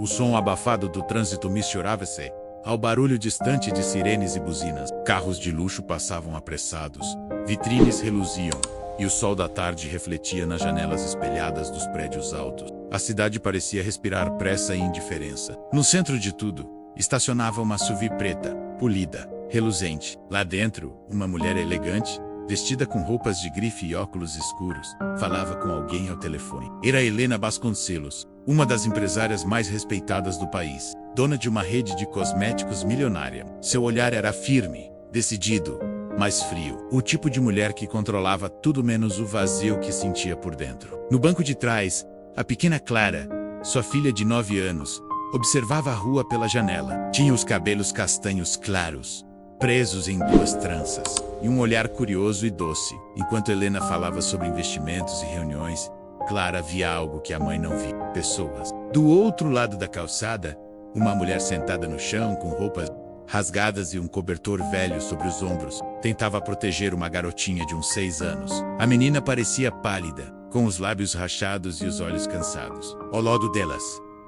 O som abafado do trânsito misturava-se ao barulho distante de sirenes e buzinas. Carros de luxo passavam apressados, vitrines reluziam, e o sol da tarde refletia nas janelas espelhadas dos prédios altos. A cidade parecia respirar pressa e indiferença. No centro de tudo, estacionava uma SUV preta, polida, reluzente. Lá dentro, uma mulher elegante, vestida com roupas de grife e óculos escuros, falava com alguém ao telefone. Era Helena Vasconcelos, uma das empresárias mais respeitadas do país, dona de uma rede de cosméticos milionária. Seu olhar era firme, decidido, mas frio. O tipo de mulher que controlava tudo menos o vazio que sentia por dentro. No banco de trás, a pequena Clara, sua filha de 9 anos, observava a rua pela janela. Tinha os cabelos castanhos claros, presos em 2 tranças, e um olhar curioso e doce. Enquanto Helena falava sobre investimentos e reuniões, Clara via algo que a mãe não via: pessoas. Do outro lado da calçada, uma mulher sentada no chão com roupas rasgadas e um cobertor velho sobre os ombros, tentava proteger uma garotinha de uns 6 anos. A menina parecia pálida, com os lábios rachados e os olhos cansados. Ao lado delas,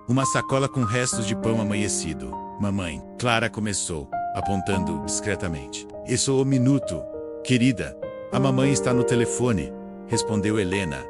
uma sacola com restos de pão amanhecido. Mamãe, Clara começou, apontando discretamente. Isso o minuto. Querida, a mamãe está no telefone, respondeu Helena,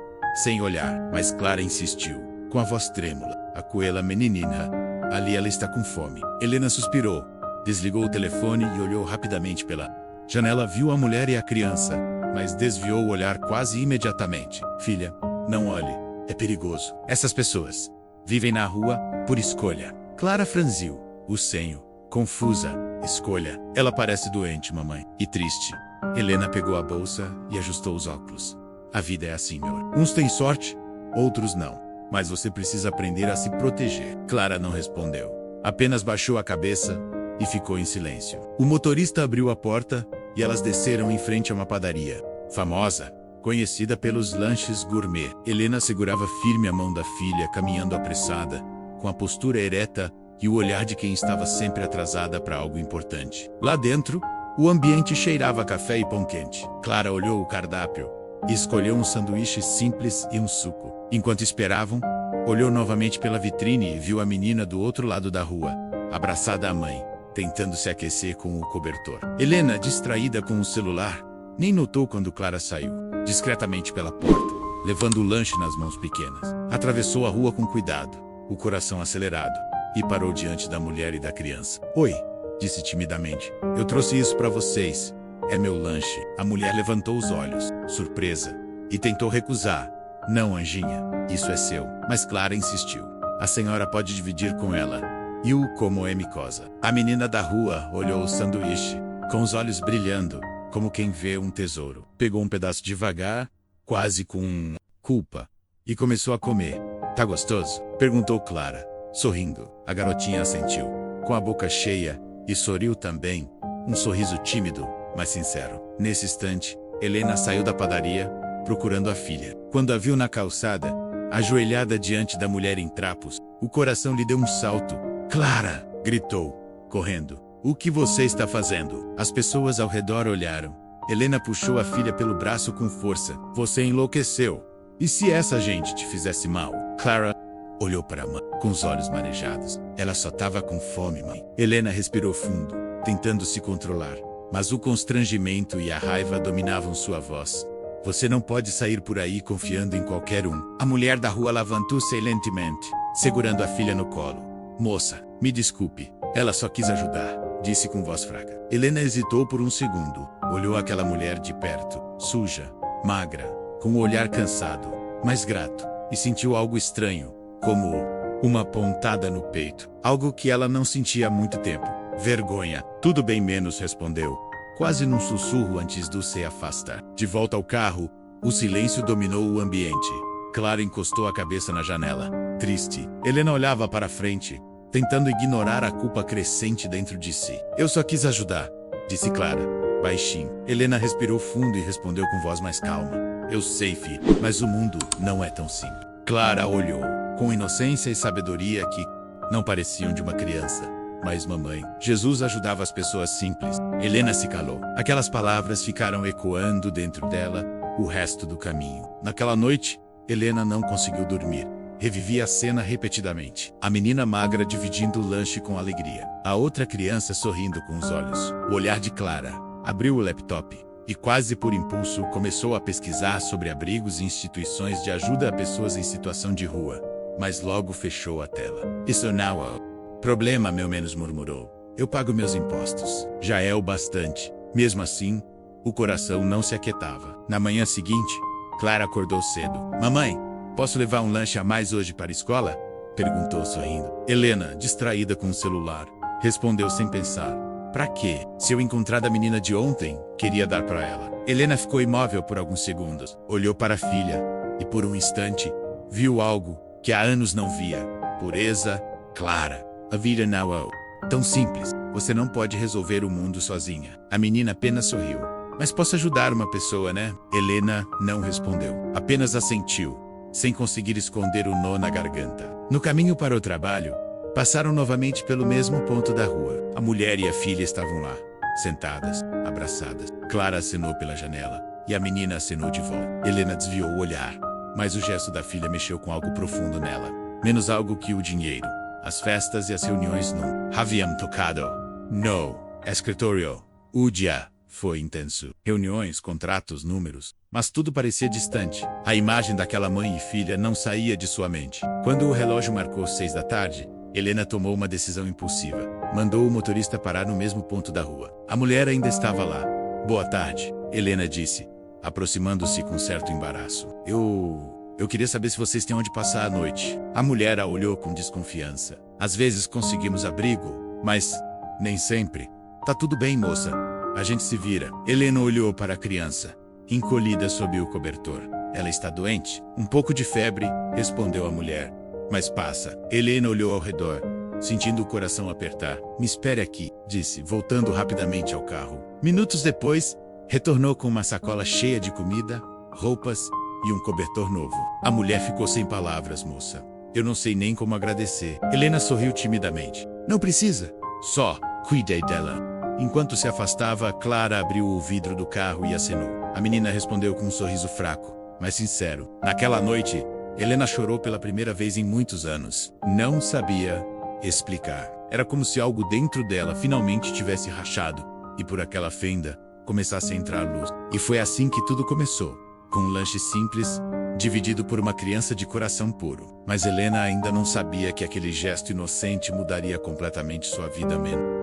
sem olhar, mas Clara insistiu, com a voz trêmula. Acuela menina, ali ela está com fome. Helena suspirou, desligou o telefone e olhou rapidamente pela janela. Viu a mulher e a criança, mas desviou o olhar quase imediatamente. Filha, não olhe, é perigoso. Essas pessoas vivem na rua por escolha. Clara franziu o senho, confusa. Escolha. Ela parece doente, mamãe, e triste. Helena pegou a bolsa e ajustou os óculos. A vida é assim, meu. Uns têm sorte, outros não. Mas você precisa aprender a se proteger. Clara não respondeu. Apenas baixou a cabeça e ficou em silêncio. O motorista abriu a porta e elas desceram em frente a uma padaria famosa, conhecida pelos lanches gourmet. Helena segurava firme a mão da filha, caminhando apressada, com a postura ereta e o olhar de quem estava sempre atrasada para algo importante. Lá dentro, o ambiente cheirava a café e pão quente. Clara olhou o cardápio e escolheu um sanduíche simples e um suco. Enquanto esperavam, olhou novamente pela vitrine e viu a menina do outro lado da rua, abraçada à mãe, tentando se aquecer com o cobertor. Helena, distraída com o celular, nem notou quando Clara saiu, discretamente pela porta, levando o lanche nas mãos pequenas. Atravessou a rua com cuidado, o coração acelerado, e parou diante da mulher e da criança. Oi, disse timidamente. Eu trouxe isso para vocês. É meu lanche. A mulher levantou os olhos, surpresa, e tentou recusar. Não, anjinha, isso é seu. Mas Clara insistiu. A senhora pode dividir com ela. E o como é micosa. A menina da rua olhou o sanduíche, com os olhos brilhando, como quem vê um tesouro. Pegou um pedaço devagar, quase com culpa, e começou a comer. Tá gostoso? Perguntou Clara, sorrindo. A garotinha assentiu, com a boca cheia, e sorriu também, um sorriso tímido, mas sincero. Nesse instante, Helena saiu da padaria, procurando a filha. Quando a viu na calçada, ajoelhada diante da mulher em trapos, o coração lhe deu um salto. Clara! Gritou, correndo. O que você está fazendo? As pessoas ao redor olharam. Helena puxou a filha pelo braço com força. Você enlouqueceu. E se essa gente te fizesse mal? Clara olhou para a mãe, com os olhos marejados. Ela só estava com fome, mãe. Helena respirou fundo, tentando se controlar. Mas o constrangimento e a raiva dominavam sua voz. Você não pode sair por aí confiando em qualquer um. A mulher da rua levantou-se lentamente, segurando a filha no colo. Moça, me desculpe. Ela só quis ajudar, disse com voz fraca. Helena hesitou por um segundo. Olhou aquela mulher de perto, suja, magra, com o olhar cansado, mas grato, e sentiu algo estranho, como uma pontada no peito. Algo que ela não sentia há muito tempo. Vergonha. Tudo bem menos, respondeu, quase num sussurro antes de se afastar. De volta ao carro, o silêncio dominou o ambiente. Clara encostou a cabeça na janela, triste. Helena olhava para frente, tentando ignorar a culpa crescente dentro de si. Eu só quis ajudar, disse Clara, baixinho. Helena respirou fundo e respondeu com voz mais calma. Eu sei, filho, mas o mundo não é tão simples. Clara olhou, com inocência e sabedoria que não pareciam de uma criança. Mas mamãe, Jesus ajudava as pessoas simples. Helena se calou. Aquelas palavras ficaram ecoando dentro dela o resto do caminho. Naquela noite, Helena não conseguiu dormir, revivia a cena repetidamente. A menina magra dividindo o lanche com alegria. A outra criança sorrindo com os olhos. O olhar de Clara. Abriu o laptop. E quase por impulso começou a pesquisar sobre abrigos e instituições de ajuda a pessoas em situação de rua. Mas logo fechou a tela. Isso não é o problema, meu menos murmurou. Eu pago meus impostos. Já é o bastante. Mesmo assim, o coração não se aquietava. Na manhã seguinte, Clara acordou cedo. Mamãe, posso levar um lanche a mais hoje para a escola? Perguntou sorrindo. Helena, distraída com o celular, respondeu sem pensar. Pra quê? Se eu encontrar da menina de ontem, queria dar para ela. Helena ficou imóvel por alguns segundos. Olhou para a filha e por um instante, viu algo que há anos não via. Pureza, Clara. A vida não é tão simples. Você não pode resolver o mundo sozinha. A menina apenas sorriu. Mas posso ajudar uma pessoa, né? Helena não respondeu. Apenas assentiu, sem conseguir esconder o nó na garganta. No caminho para o trabalho, passaram novamente pelo mesmo ponto da rua. A mulher e a filha estavam lá, sentadas, abraçadas. Clara acenou pela janela, e a menina acenou de volta. Helena desviou o olhar, mas o gesto da filha mexeu com algo profundo nela. Menos algo que o dinheiro, as festas e as reuniões não haviam tocado. No escritório, o dia foi intenso. Reuniões, contratos, números. Mas tudo parecia distante. A imagem daquela mãe e filha não saía de sua mente. Quando o relógio marcou 6 da tarde, Helena tomou uma decisão impulsiva. Mandou o motorista parar no mesmo ponto da rua. A mulher ainda estava lá. Boa tarde, Helena disse, aproximando-se com certo embaraço. Eu queria saber se vocês têm onde passar a noite. A mulher a olhou com desconfiança. Às vezes conseguimos abrigo, mas nem sempre. Tá tudo bem, moça. A gente se vira. Helena olhou para a criança, encolhida sob o cobertor. Ela está doente? Um pouco de febre, respondeu a mulher. Mas passa. Helena olhou ao redor, sentindo o coração apertar. Me espere aqui, disse, voltando rapidamente ao carro. Minutos depois, retornou com uma sacola cheia de comida, roupas e um cobertor novo. A mulher ficou sem palavras, moça. Eu não sei nem como agradecer. Helena sorriu timidamente. Não precisa. Só cuidei dela. Enquanto se afastava, Clara abriu o vidro do carro e acenou. A menina respondeu com um sorriso fraco, mas sincero. Naquela noite, Helena chorou pela primeira vez em muitos anos. Não sabia explicar. Era como se algo dentro dela finalmente tivesse rachado, e por aquela fenda começasse a entrar luz. E foi assim que tudo começou, com um lanche simples, dividido por uma criança de coração puro. Mas Helena ainda não sabia que aquele gesto inocente mudaria completamente sua vida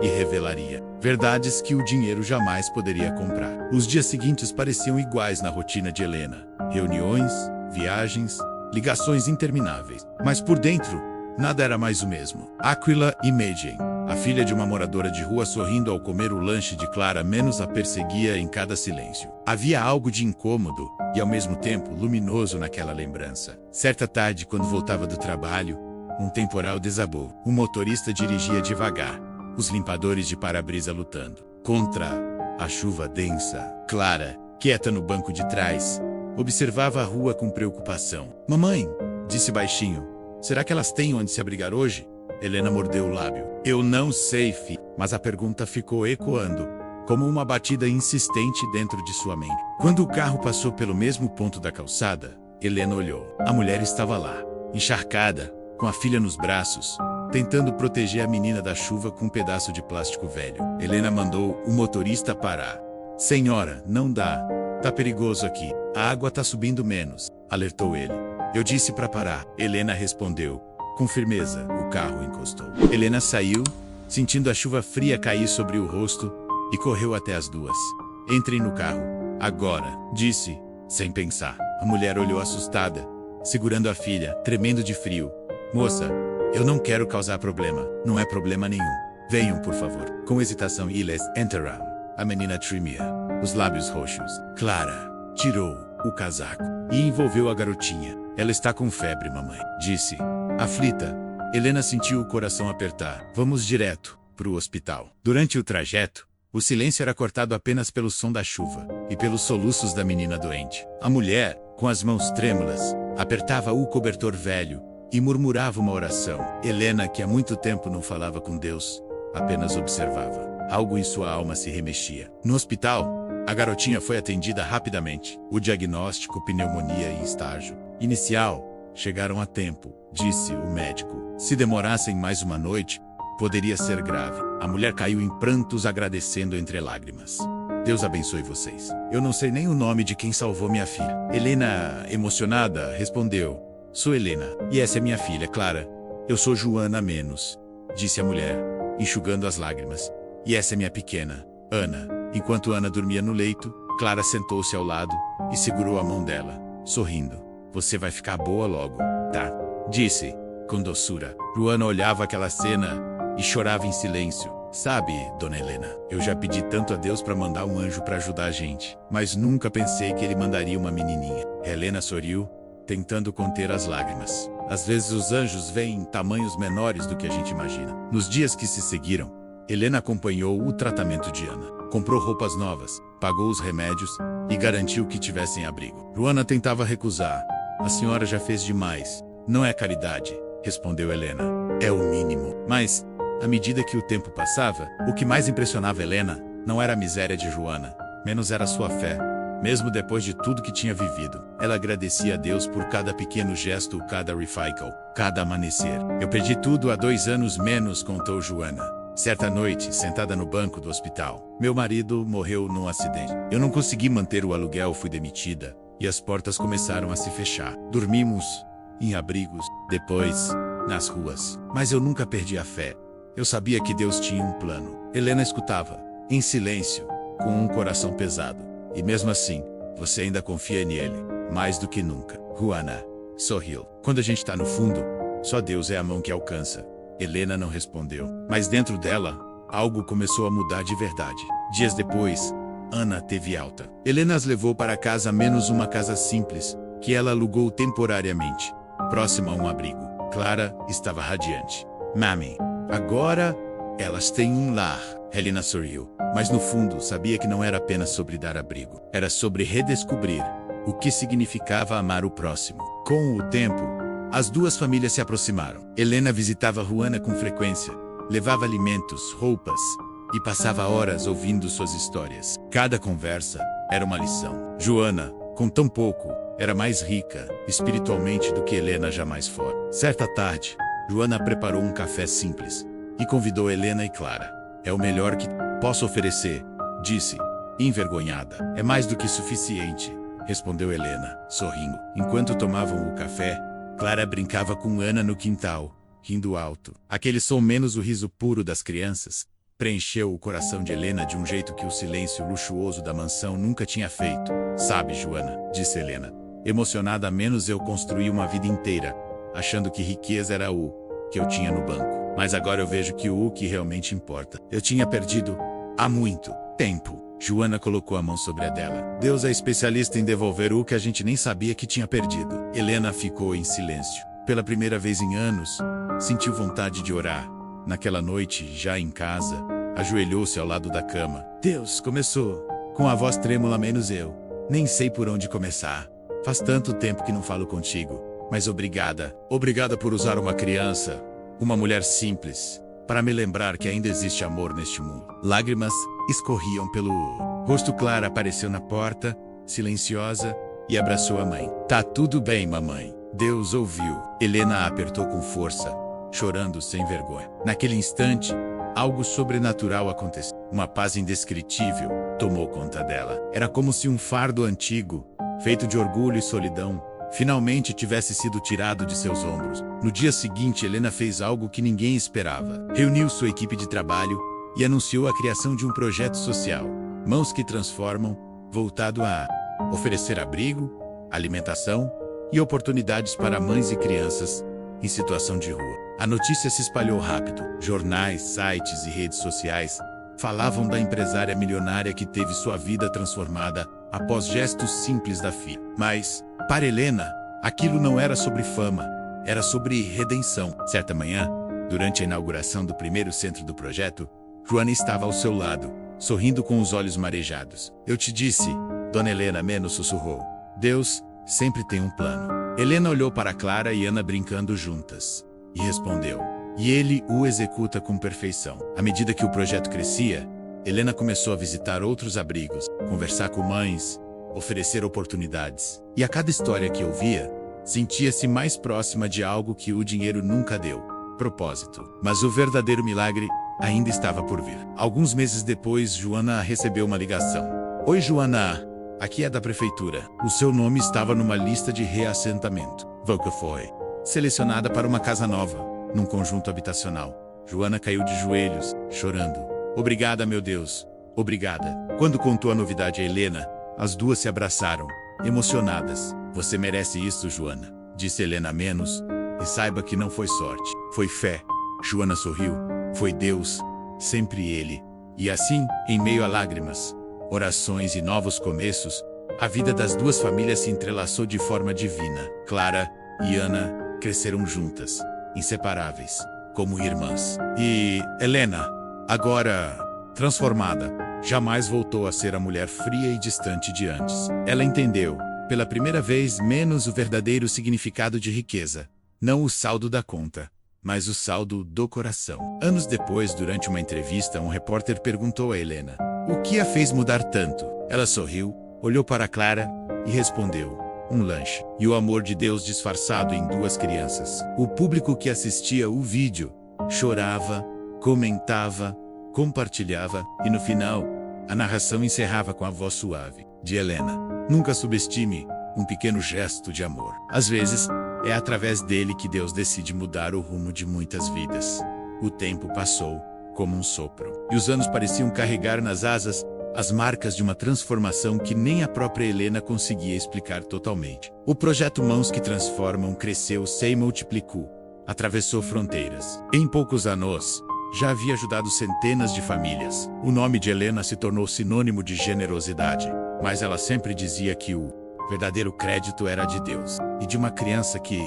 e revelaria verdades que o dinheiro jamais poderia comprar. Os dias seguintes pareciam iguais na rotina de Helena. Reuniões, viagens, ligações intermináveis. Mas por dentro, nada era mais o mesmo. Aquila Imogen, a filha de uma moradora de rua, sorrindo ao comer o lanche de Clara, menos a perseguia em cada silêncio. Havia algo de incômodo e ao mesmo tempo luminoso naquela lembrança. Certa tarde, quando voltava do trabalho, um temporal desabou. O motorista dirigia devagar, os limpadores de para-brisa lutando contra a chuva densa. Clara, quieta no banco de trás, observava a rua com preocupação. Mamãe, disse baixinho, será que elas têm onde se abrigar hoje? Helena mordeu o lábio. Eu não sei, fi. Mas a pergunta ficou ecoando, como uma batida insistente dentro de sua mente. Quando o carro passou pelo mesmo ponto da calçada, Helena olhou. A mulher estava lá, encharcada, com a filha nos braços, tentando proteger a menina da chuva com um pedaço de plástico velho. Helena mandou o motorista parar. Senhora, não dá. Tá perigoso aqui. A água tá subindo menos, alertou ele. Eu disse para parar. Helena respondeu. Com firmeza, o carro encostou. Helena saiu, sentindo a chuva fria cair sobre o rosto, e correu até as duas. Entrem no carro. Agora, disse, sem pensar. A mulher olhou assustada, segurando a filha, tremendo de frio. Moça, eu não quero causar problema. Não é problema nenhum. Venham, por favor. Com hesitação, eles entraram. A menina tremia, os lábios roxos. Clara tirou o casaco e envolveu a garotinha. Ela está com febre, mamãe, disse. Aflita, Helena sentiu o coração apertar. Vamos direto pro hospital. Durante o trajeto, o silêncio era cortado apenas pelo som da chuva e pelos soluços da menina doente. A mulher, com as mãos trêmulas, apertava o cobertor velho e murmurava uma oração. Helena, que há muito tempo não falava com Deus, apenas observava. Algo em sua alma se remexia. No hospital, a garotinha foi atendida rapidamente. O diagnóstico, pneumonia em estágio inicial, chegaram a tempo, disse o médico. Se demorassem mais uma noite, poderia ser grave. A mulher caiu em prantos agradecendo entre lágrimas. Deus abençoe vocês. Eu não sei nem o nome de quem salvou minha filha. Helena, emocionada, respondeu. Sou Helena, e essa é minha filha, Clara. Eu sou Joana Menos, disse a mulher, enxugando as lágrimas. E essa é minha pequena, Ana. Enquanto Ana dormia no leito, Clara sentou-se ao lado e segurou a mão dela, sorrindo. Você vai ficar boa logo, tá? Disse, com doçura. Joana olhava aquela cena e chorava em silêncio. Sabe, dona Helena, eu já pedi tanto a Deus para mandar um anjo para ajudar a gente, mas nunca pensei que ele mandaria uma menininha. Helena sorriu, tentando conter as lágrimas. Às vezes os anjos vêm em tamanhos menores do que a gente imagina. Nos dias que se seguiram, Helena acompanhou o tratamento de Ana. Comprou roupas novas, pagou os remédios e garantiu que tivessem abrigo. Joana tentava recusar. A senhora já fez demais. Não é caridade, respondeu Helena. É o mínimo. Mas, à medida que o tempo passava, o que mais impressionava Helena não era a miséria de Joana, menos era sua fé. Mesmo depois de tudo que tinha vivido, ela agradecia a Deus por cada pequeno gesto, cada recycle, cada amanhecer. Eu perdi tudo há 2 anos menos, contou Joana. Certa noite, sentada no banco do hospital, meu marido morreu num acidente. Eu não consegui manter o aluguel, fui demitida, e as portas começaram a se fechar. Dormimos em abrigos, depois, nas ruas. Mas eu nunca perdi a fé. Eu sabia que Deus tinha um plano. Helena escutava, em silêncio, com um coração pesado. E mesmo assim, você ainda confia nele, mais do que nunca. Joana sorriu. Quando a gente tá no fundo, só Deus é a mão que alcança. Helena não respondeu, mas dentro dela, algo começou a mudar de verdade. Dias depois, Ana teve alta. Helena as levou para casa, menos uma casa simples, que ela alugou temporariamente, próxima a um abrigo. Clara estava radiante. Mami, agora elas têm um lar. Helena sorriu, mas no fundo sabia que não era apenas sobre dar abrigo. Era sobre redescobrir o que significava amar o próximo. Com o tempo, as duas famílias se aproximaram. Helena visitava Joana com frequência, levava alimentos, roupas e passava horas ouvindo suas histórias. Cada conversa era uma lição. Joana, com tão pouco, era mais rica espiritualmente do que Helena jamais fora. Certa tarde, Joana preparou um café simples e convidou Helena e Clara. É o melhor que posso oferecer, disse, envergonhada. É mais do que suficiente, respondeu Helena, sorrindo. Enquanto tomavam o café, Clara brincava com Ana no quintal, rindo alto. Aquele som, menos o riso puro das crianças, preencheu o coração de Helena de um jeito que o silêncio luxuoso da mansão nunca tinha feito. Sabe, Joana, disse Helena, emocionada, menos eu construí uma vida inteira, achando que riqueza era o que eu tinha no banco. Mas agora eu vejo que o que realmente importa. Eu tinha perdido há muito tempo. Joana colocou a mão sobre a dela. Deus é especialista em devolver o que a gente nem sabia que tinha perdido. Helena ficou em silêncio. Pela primeira vez em anos, sentiu vontade de orar. Naquela noite, já em casa, ajoelhou-se ao lado da cama. Deus, começou, com a voz trêmula, menos eu. Nem sei por onde começar. Faz tanto tempo que não falo contigo. Mas obrigada. Obrigada por usar uma criança, uma mulher simples, para me lembrar que ainda existe amor neste mundo. Lágrimas escorriam pelo rosto. Clara apareceu na porta, silenciosa, e abraçou a mãe. Tá tudo bem, mamãe. Deus ouviu. Helena a apertou com força, chorando sem vergonha. Naquele instante, algo sobrenatural aconteceu. Uma paz indescritível tomou conta dela. Era como se um fardo antigo, feito de orgulho e solidão, finalmente tivesse sido tirado de seus ombros. No dia seguinte, Helena fez algo que ninguém esperava. Reuniu sua equipe de trabalho e anunciou a criação de um projeto social, Mãos que Transformam, voltado a oferecer abrigo, alimentação e oportunidades para mães e crianças em situação de rua. A notícia se espalhou rápido. Jornais, sites e redes sociais falavam da empresária milionária que teve sua vida transformada após gestos simples da filha. Mas, para Helena, aquilo não era sobre fama, era sobre redenção. Certa manhã, durante a inauguração do primeiro centro do projeto, Joana estava ao seu lado, sorrindo com os olhos marejados. Eu te disse, Dona Helena Menos sussurrou. Deus sempre tem um plano. Helena olhou para Clara e Ana brincando juntas, e respondeu. E ele o executa com perfeição. À medida que o projeto crescia, Helena começou a visitar outros abrigos, conversar com mães, oferecer oportunidades. E a cada história que ouvia, Sentia-se mais próxima de algo que o dinheiro nunca deu: propósito. Mas o verdadeiro milagre ainda estava por vir. Alguns meses depois, Joana recebeu uma ligação. Oi, Joana. Aqui é da prefeitura. O seu nome estava numa lista de reassentamento. Você foi selecionada para uma casa nova, num conjunto habitacional. Joana caiu de joelhos, chorando. Obrigada, meu Deus. Obrigada. Quando contou a novidade a Helena, as duas se abraçaram, emocionadas. Você merece isso, Joana, disse Helena menos. E saiba que não foi sorte, foi fé. Joana sorriu. Foi Deus, sempre Ele. E assim, em meio a lágrimas, orações e novos começos, a vida das duas famílias se entrelaçou de forma divina. Clara e Ana cresceram juntas, inseparáveis, como irmãs. E Helena, agora transformada, jamais voltou a ser a mulher fria e distante de antes. Ela entendeu, pela primeira vez, menos o verdadeiro significado de riqueza, não o saldo da conta, mas o saldo do coração. Anos depois, durante uma entrevista, um repórter perguntou a Helena: o que a fez mudar tanto? Ela sorriu, olhou para Clara e respondeu: um lanche. E o amor de Deus disfarçado em duas crianças. O público que assistia o vídeo chorava, comentava, compartilhava, e no final, a narração encerrava com a voz suave de Helena: nunca subestime um pequeno gesto de amor. Às vezes, é através dele que Deus decide mudar o rumo de muitas vidas. O tempo passou, como um sopro, e os anos pareciam carregar nas asas as marcas de uma transformação que nem a própria Helena conseguia explicar totalmente. O projeto Mãos que Transformam cresceu, se multiplicou, atravessou fronteiras. Em poucos anos, já havia ajudado centenas de famílias. O nome de Helena se tornou sinônimo de generosidade, mas ela sempre dizia que o verdadeiro crédito era de Deus, e de uma criança que,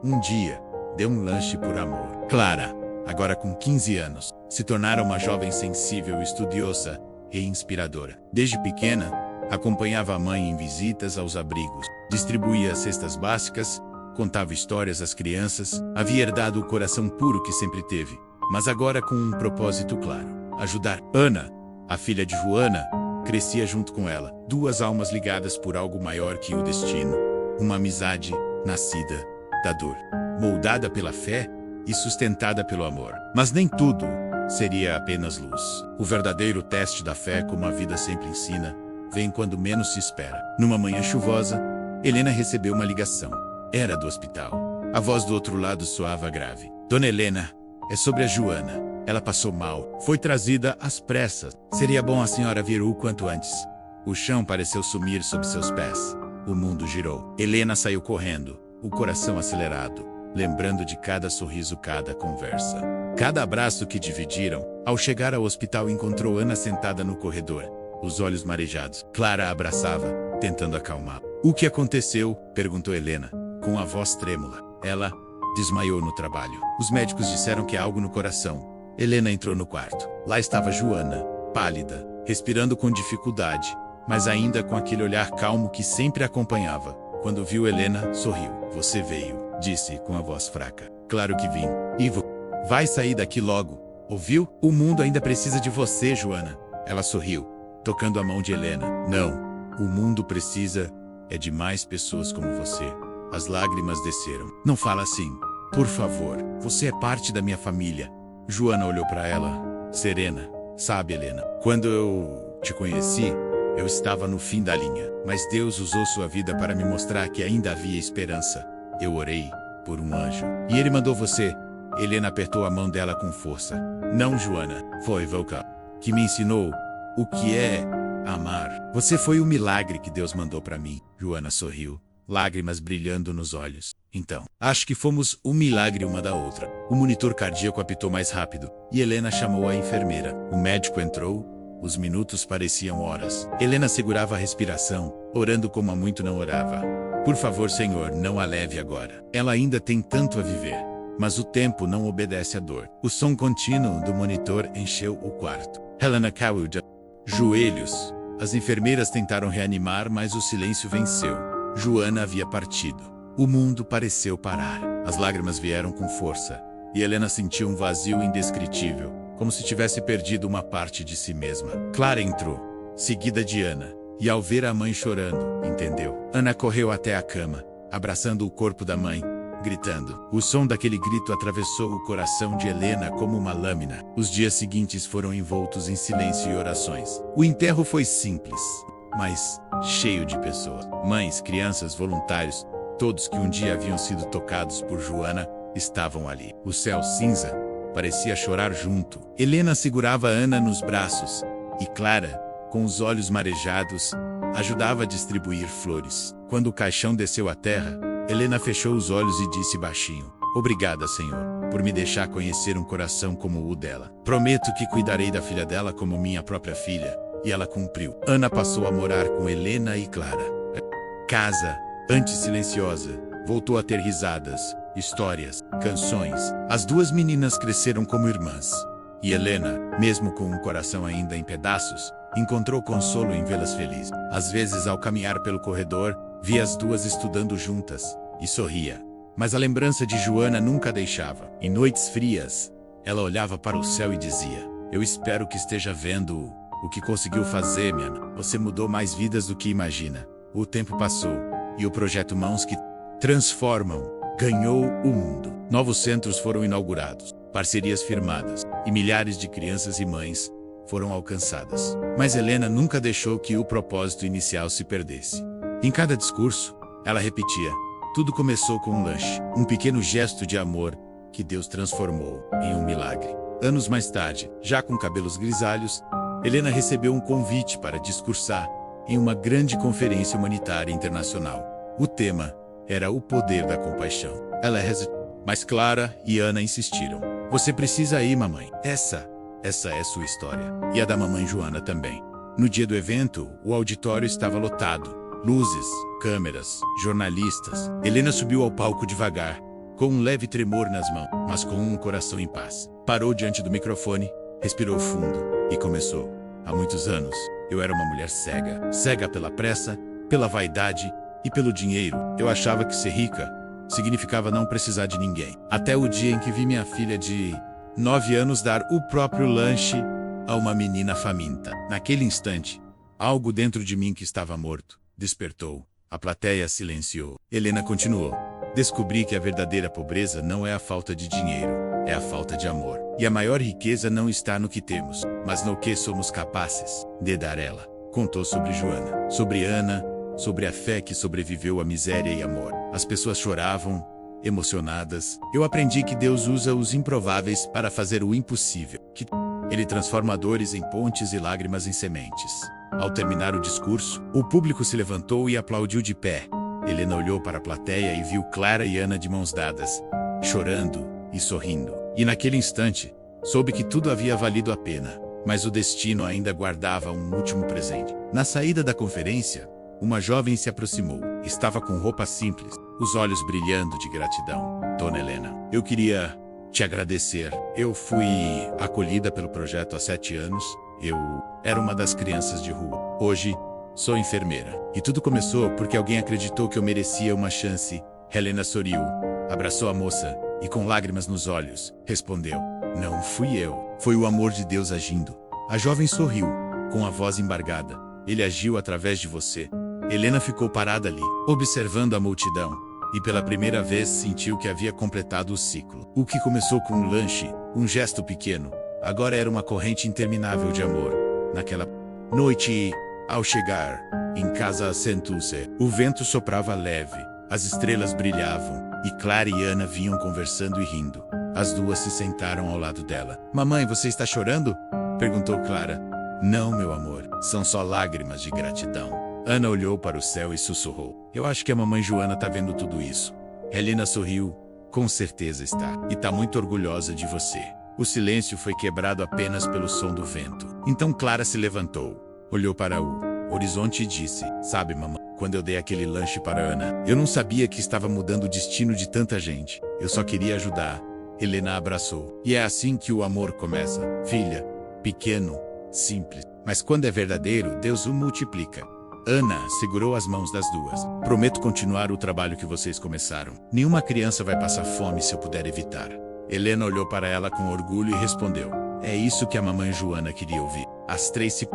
um dia, deu um lanche por amor. Clara, agora com 15 anos, se tornara uma jovem sensível, estudiosa e inspiradora. Desde pequena, acompanhava a mãe em visitas aos abrigos, distribuía cestas básicas, contava histórias às crianças, havia herdado o coração puro que sempre teve, mas agora com um propósito claro: ajudar. Ana, a filha de Joana, crescia junto com ela, duas almas ligadas por algo maior que o destino, uma amizade nascida da dor, moldada pela fé e sustentada pelo amor. Mas nem tudo seria apenas luz. O verdadeiro teste da fé, como a vida sempre ensina, vem quando menos se espera. Numa manhã chuvosa, Helena recebeu uma ligação. Era do hospital. A voz do outro lado soava grave. Dona Helena, é sobre a Joana. Ela passou mal. Foi trazida às pressas. Seria bom a senhora vir o quanto antes. O chão pareceu sumir sob seus pés. O mundo girou. Helena saiu correndo, o coração acelerado, lembrando de cada sorriso, cada conversa, cada abraço que dividiram. Ao chegar ao hospital, encontrou Ana sentada no corredor, os olhos marejados. Clara a abraçava, tentando acalmá-la. O que aconteceu? Perguntou Helena, com a voz trêmula. Ela desmaiou no trabalho. Os médicos disseram que há algo no coração. Helena entrou no quarto. Lá estava Joana, pálida, respirando com dificuldade, mas ainda com aquele olhar calmo que sempre a acompanhava. Quando viu Helena, sorriu. Você veio, disse com a voz fraca. Claro que vim. Ivo, vai sair daqui logo. Ouviu? O mundo ainda precisa de você, Joana. Ela sorriu, tocando a mão de Helena. Não, o mundo precisa de mais pessoas como você. As lágrimas desceram. Não fala assim. Por favor, você é parte da minha família. Joana olhou para ela, serena. Sabe, Helena, quando eu te conheci, eu estava no fim da linha. Mas Deus usou sua vida para me mostrar que ainda havia esperança. Eu orei por um anjo, e ele mandou você. Helena apertou a mão dela com força. Não, Joana, foi Volca que me ensinou o que é amar. Você foi o milagre que Deus mandou para mim. Joana sorriu, lágrimas brilhando nos olhos. Então, acho que fomos um milagre uma da outra. O monitor cardíaco apitou mais rápido, e Helena chamou a enfermeira. O médico entrou. Os minutos pareciam horas. Helena segurava a respiração, orando como há muito não orava. Por favor, Senhor, não a leve agora. Ela ainda tem tanto a viver. Mas o tempo não obedece à dor. O som contínuo do monitor encheu o quarto. Helena caiu de joelhos. As enfermeiras tentaram reanimar, mas o silêncio venceu. Joana havia partido. O mundo pareceu parar. As lágrimas vieram com força, e Helena sentiu um vazio indescritível, como se tivesse perdido uma parte de si mesma. Clara entrou, seguida de Ana, e ao ver a mãe chorando, entendeu. Ana correu até a cama, abraçando o corpo da mãe, gritando. O som daquele grito atravessou o coração de Helena como uma lâmina. Os dias seguintes foram envoltos em silêncio e orações. O enterro foi simples, mas cheio de pessoas. Mães, crianças, voluntários, todos que um dia haviam sido tocados por Joana, estavam ali. O céu cinza parecia chorar junto. Helena segurava Ana nos braços, e Clara, com os olhos marejados, ajudava a distribuir flores. Quando o caixão desceu à terra, Helena fechou os olhos e disse baixinho: "Obrigada, Senhor, por me deixar conhecer um coração como o dela. Prometo que cuidarei da filha dela como minha própria filha." E ela cumpriu. Ana passou a morar com Helena e Clara. Casa, antes silenciosa, voltou a ter risadas, histórias, canções. As duas meninas cresceram como irmãs. E Helena, mesmo com um coração ainda em pedaços, encontrou consolo em vê-las felizes. Às vezes, ao caminhar pelo corredor, via as duas estudando juntas e sorria. Mas a lembrança de Joana nunca a deixava. Em noites frias, ela olhava para o céu e dizia: "Eu espero que esteja vendo o que conseguiu fazer, minha Ana. Você mudou mais vidas do que imagina." O tempo passou e o projeto Mãos que Transformam ganhou o mundo. Novos centros foram inaugurados, parcerias firmadas e milhares de crianças e mães foram alcançadas. Mas Helena nunca deixou que o propósito inicial se perdesse. Em cada discurso, ela repetia: "Tudo começou com um lanche, um pequeno gesto de amor que Deus transformou em um milagre." Anos mais tarde, já com cabelos grisalhos, Helena recebeu um convite para discursar em uma grande conferência humanitária internacional. O tema era o poder da compaixão. Ela hesitou, mas Clara e Ana insistiram: "Você precisa ir, mamãe. Essa é sua história." E a da mamãe Joana também. No dia do evento, o auditório estava lotado. Luzes, câmeras, jornalistas. Helena subiu ao palco devagar, com um leve tremor nas mãos, mas com um coração em paz. Parou diante do microfone, respirou fundo e começou: "Há muitos anos, eu era uma mulher cega. Cega pela pressa, pela vaidade e pelo dinheiro. Eu achava que ser rica significava não precisar de ninguém. Até o dia em que vi minha filha de 9 anos dar o próprio lanche a uma menina faminta. Naquele instante, algo dentro de mim que estava morto despertou." A plateia silenciou. Helena continuou: "Descobri que a verdadeira pobreza não é a falta de dinheiro, é a falta de amor. E a maior riqueza não está no que temos, mas no que somos capazes de dar ela." Contou sobre Joana, sobre Ana, sobre a fé que sobreviveu à miséria e à morte. As pessoas choravam, emocionadas. "Eu aprendi que Deus usa os improváveis para fazer o impossível, que Ele transforma dores em pontes e lágrimas em sementes." Ao terminar o discurso, o público se levantou e aplaudiu de pé. Helena olhou para a plateia e viu Clara e Ana de mãos dadas, chorando e sorrindo. E naquele instante, soube que tudo havia valido a pena, mas o destino ainda guardava um último presente. Na saída da conferência, uma jovem se aproximou. Estava com roupa simples, os olhos brilhando de gratidão. "Dona Helena, eu queria te agradecer. Eu fui acolhida pelo projeto há 7 anos. Eu era uma das crianças de rua. Hoje, sou enfermeira. E tudo começou porque alguém acreditou que eu merecia uma chance." Helena sorriu, abraçou a moça e, com lágrimas nos olhos, respondeu: "Não fui eu. Foi o amor de Deus agindo." A jovem sorriu, com a voz embargada: "Ele agiu através de você." Helena ficou parada ali, observando a multidão, e pela primeira vez sentiu que havia completado o ciclo. O que começou com um lanche, um gesto pequeno, agora era uma corrente interminável de amor. Naquela noite, ao chegar em casa, assentou-se. O vento soprava leve, as estrelas brilhavam, e Clara e Ana vinham conversando e rindo. As duas se sentaram ao lado dela. "Mamãe, você está chorando?" perguntou Clara. "Não, meu amor, são só lágrimas de gratidão." Ana olhou para o céu e sussurrou: "Eu acho que a mamãe Joana está vendo tudo isso." Helena sorriu: "Com certeza está. E está muito orgulhosa de você." O silêncio foi quebrado apenas pelo som do vento. Então Clara se levantou, olhou para o horizonte e disse: "Sabe, mamãe, quando eu dei aquele lanche para Ana, eu não sabia que estava mudando o destino de tanta gente. Eu só queria ajudar." Helena abraçou. "E é assim que o amor começa, filha. Pequeno, simples. Mas quando é verdadeiro, Deus o multiplica." Ana segurou as mãos das duas. "Prometo continuar o trabalho que vocês começaram. Nenhuma criança vai passar fome se eu puder evitar." Helena olhou para ela com orgulho e respondeu: "É isso que a mamãe Joana queria ouvir." As três se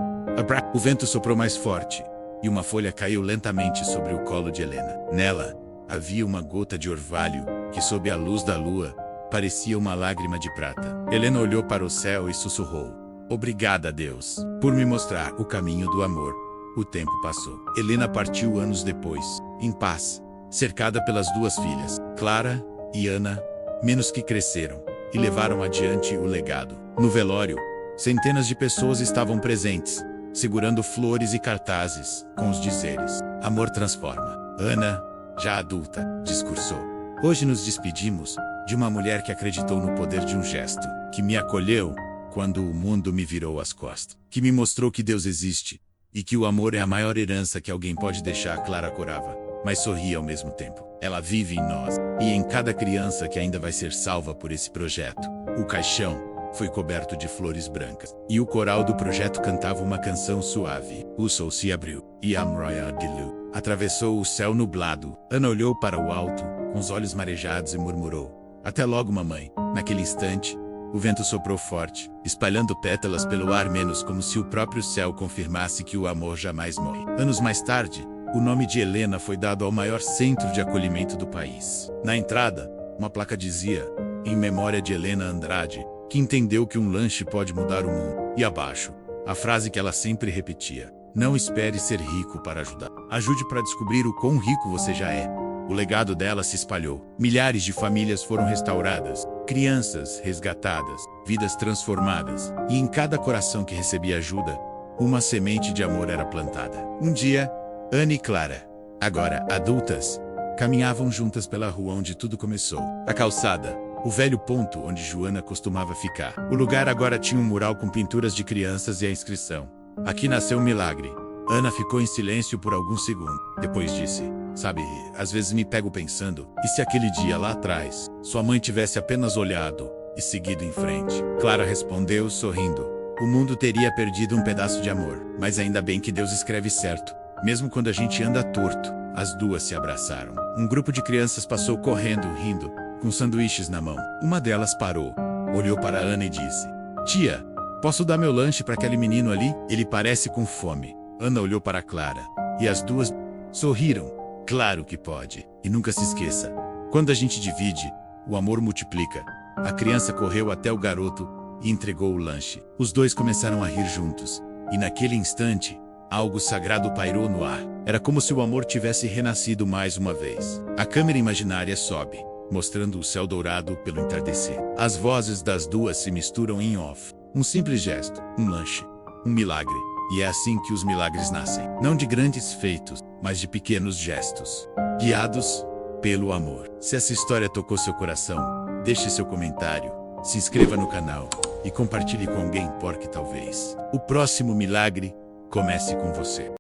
O vento soprou mais forte, e uma folha caiu lentamente sobre o colo de Helena. Nela, havia uma gota de orvalho, que sob a luz da lua, parecia uma lágrima de prata. Helena olhou para o céu e sussurrou: "Obrigada, Deus, por me mostrar o caminho do amor." O tempo passou. Helena partiu anos depois, em paz, cercada pelas duas filhas, Clara e Ana, menos que cresceram, e levaram adiante o legado. No velório, centenas de pessoas estavam presentes, segurando flores e cartazes, com os dizeres: "Amor transforma." Ana, já adulta, discursou: "Hoje nos despedimos de uma mulher que acreditou no poder de um gesto, que me acolheu quando o mundo me virou as costas, que me mostrou que Deus existe e que o amor é a maior herança que alguém pode deixar." Clara corava, mas sorria ao mesmo tempo. Ela vive em nós e em cada criança que ainda vai ser salva por esse projeto. O caixão foi coberto de flores brancas, e o coral do projeto cantava uma canção suave. O sol se abriu, e a Amroya Dilu atravessou o céu nublado. Ana olhou para o alto, com os olhos marejados, e murmurou: "Até logo, mamãe." Naquele instante, o vento soprou forte, espalhando pétalas pelo ar, menos como se o próprio céu confirmasse que o amor jamais morre. Anos mais tarde, o nome de Helena foi dado ao maior centro de acolhimento do país. Na entrada, uma placa dizia: "Em memória de Helena Andrade, que entendeu que um lanche pode mudar o mundo." E abaixo, a frase que ela sempre repetia: "Não espere ser rico para ajudar. Ajude para descobrir o quão rico você já é." O legado dela se espalhou. Milhares de famílias foram restauradas, crianças resgatadas, vidas transformadas. E em cada coração que recebia ajuda, uma semente de amor era plantada. Um dia, Ana e Clara, agora adultas, caminhavam juntas pela rua onde tudo começou. A calçada, o velho ponto onde Joana costumava ficar. O lugar agora tinha um mural com pinturas de crianças e a inscrição: "Aqui nasceu um milagre." Ana ficou em silêncio por alguns segundos. Depois disse: "Sabe, às vezes me pego pensando, e se aquele dia lá atrás, sua mãe tivesse apenas olhado e seguido em frente?" Clara respondeu sorrindo: "O mundo teria perdido um pedaço de amor, mas ainda bem que Deus escreve certo, mesmo quando a gente anda torto." As duas se abraçaram. Um grupo de crianças passou correndo, rindo, com sanduíches na mão. Uma delas parou, olhou para Ana e disse: "Tia, posso dar meu lanche para aquele menino ali? Ele parece com fome." Ana olhou para Clara, e as duas sorriram. "Claro que pode. E nunca se esqueça, quando a gente divide, o amor multiplica." A criança correu até o garoto e entregou o lanche. Os dois começaram a rir juntos, e naquele instante, algo sagrado pairou no ar. Era como se o amor tivesse renascido mais uma vez. A câmera imaginária sobe, mostrando o céu dourado pelo entardecer. As vozes das duas se misturam em off. Um simples gesto, um lanche, um milagre. E é assim que os milagres nascem. Não de grandes feitos, mas de pequenos gestos, guiados pelo amor. Se essa história tocou seu coração, deixe seu comentário, se inscreva no canal e compartilhe com alguém, porque talvez o próximo milagre comece com você.